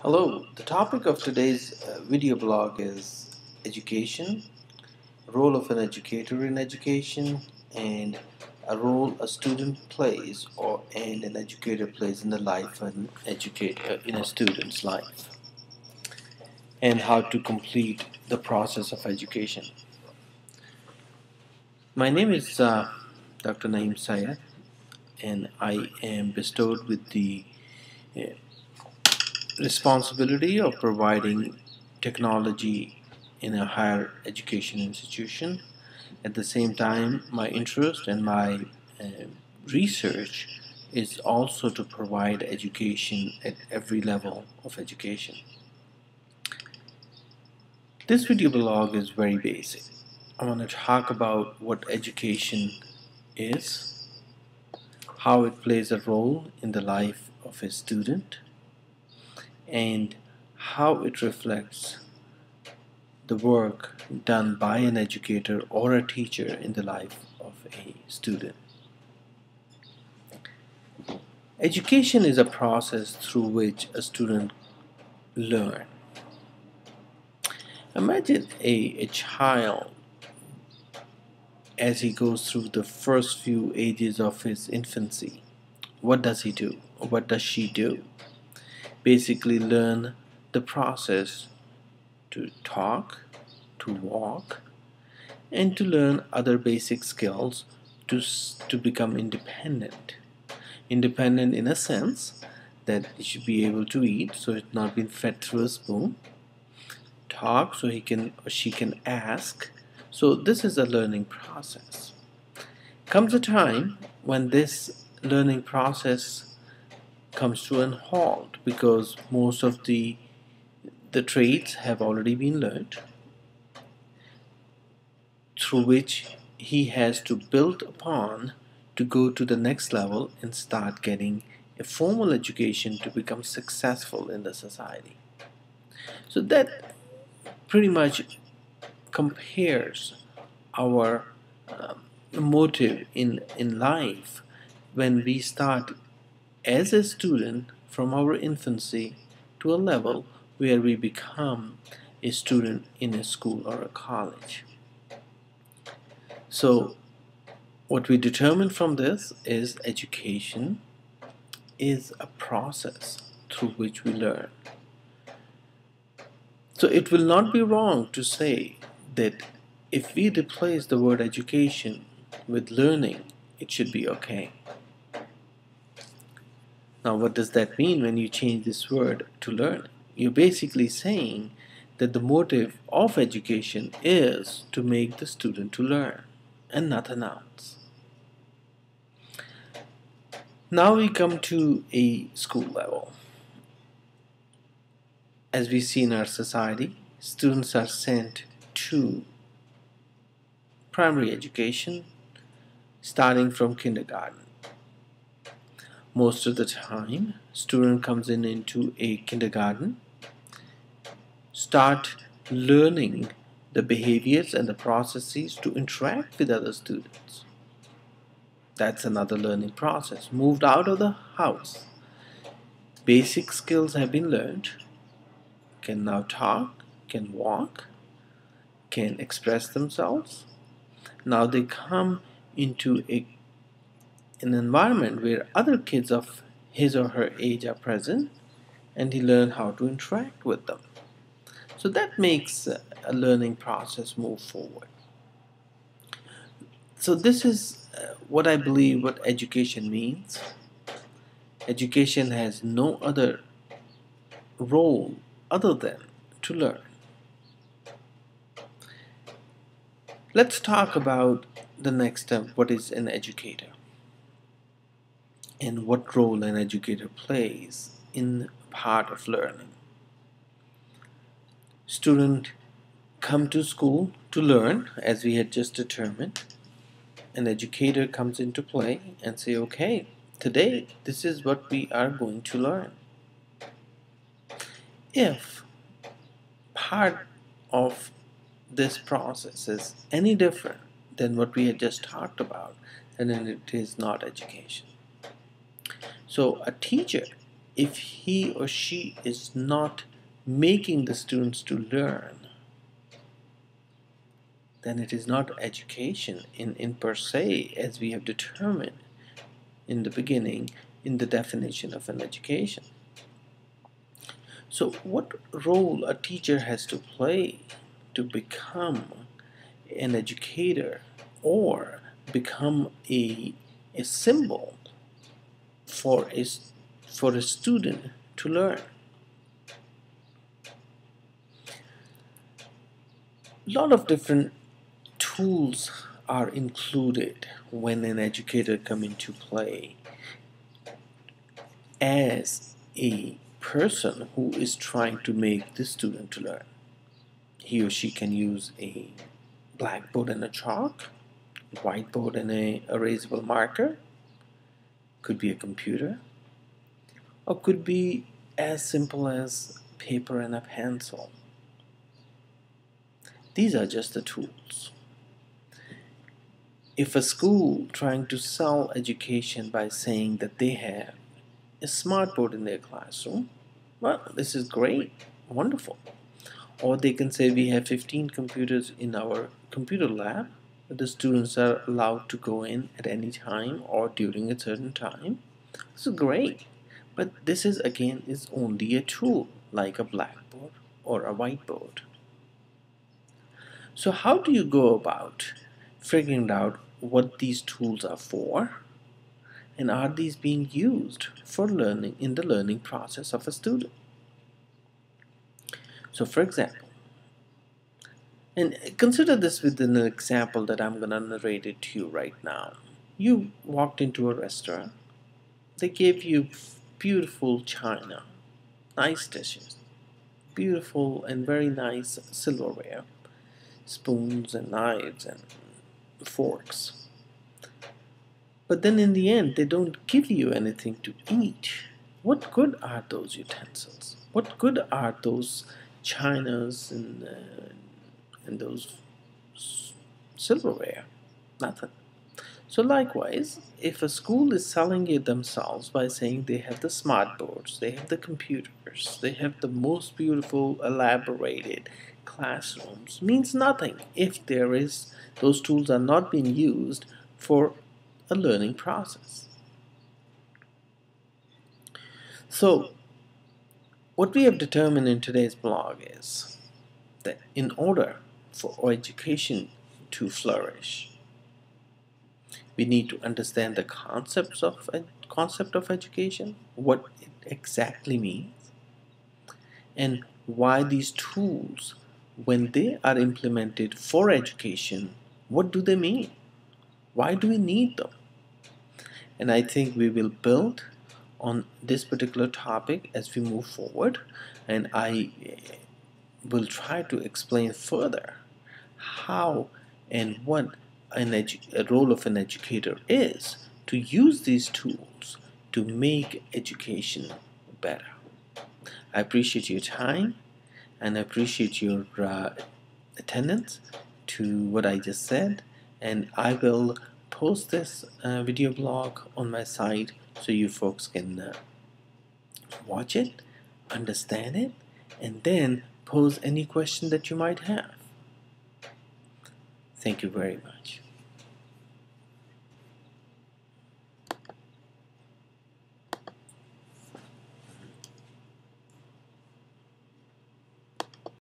Hello, the topic of today's video blog is education, role of an educator in education, and a role a student plays and an educator plays in the life of an educator in a student's life, and how to complete the process of education. My name is Dr. Naeem Syed, and I am bestowed with the uh, responsibility of providing technology in a higher education institution. At the same time, my interest and my uh, research is also to provide education at every level of education. This video blog is very basic. I want to talk about what education is, how it plays a role in the life of a student, and how it reflects the work done by an educator or a teacher in the life of a student. Education is a process through which a student learns. Imagine a child as he goes through the first few ages of his infancy. What does he do? What does she do? Basically learn the process to talk, to walk, and to learn other basic skills to become independent. Independent in a sense that he should be able to eat, so it's not being fed through a spoon, talk so he can or she can ask. So this is a learning process. Comes a time when this learning process comes to an halt because most of the traits have already been learned, through which he has to build upon to go to the next level and start getting a formal education to become successful in the society. So that pretty much compares our motive in life when we start as a student from our infancy to a level where we become a student in a school or a college. So what we determine from this is education is a process through which we learn. So it will not be wrong to say that if we replace the word education with learning, it should be okay. Now, what does that mean when you change this word to learn? You're basically saying that the motive of education is to make the student to learn and nothing else. Now we come to a school level. As we see in our society, students are sent to primary education starting from kindergarten. Most of the time, student comes into a kindergarten, start learning the behaviors and the processes to interact with other students. That's another learning process. Moved out of the house. Basic skills have been learned, can now talk, can walk, can express themselves. Now they come into an environment where other kids of his or her age are present, and he learns how to interact with them. So that makes a learning process move forward. So this is what I believe what education means. Education has no other role other than to learn. Let's talk about the next step, what is an educator and what role an educator plays in part of learning. Students come to school to learn, as we had just determined. An educator comes into play and say, okay, today this is what we are going to learn. If part of this process is any different than what we had just talked about, then it is not education. So a teacher If he or she is not making the students to learn, then it is not education in per se, as we have determined in the beginning in the definition of an education. So what role a teacher has to play to become an educator or become a symbol for for a student to learn? A lot of different tools are included when an educator come into play as a person who is trying to make the student to learn. He or she can use a blackboard and a chalk, whiteboard and a erasable marker, could be a computer, or could be as simple as paper and a pencil. These are just the tools. If a school trying to sell education by saying that they have a smartboard in their classroom, well, this is great, wonderful. Or they can say we have 15 computers in our computer lab. The students are allowed to go in at any time or during a certain time. This is great. But this is again is only a tool like a blackboard or a whiteboard. So how do you go about figuring out what these tools are for? And are these being used for learning in the learning process of a student? So for example, and consider this with an example that I'm going to narrate it to you right now. You walked into a restaurant. They gave you beautiful china, nice dishes, beautiful and very nice silverware, spoons and knives and forks. But then in the end, they don't give you anything to eat. What good are those utensils? What good are those chinas and those silverware? Nothing. So likewise, if a school is selling it themselves by saying they have the smart boards, they have the computers, they have the most beautiful elaborated classrooms, means nothing if those tools are not being used for a learning process. So what we have determined in today's blog is that in order for education to flourish, we need to understand the concept of education, what it exactly means, and why these tools, when they are implemented for education, what do they mean? Why do we need them? And I think we will build on this particular topic as we move forward, and I will try to explain further how and what a role of an educator is to use these tools to make education better. I appreciate your time and I appreciate your attendance to what I just said, and I will post this video blog on my site so you folks can watch it, understand it, and then pose any question that you might have. Thank you very much.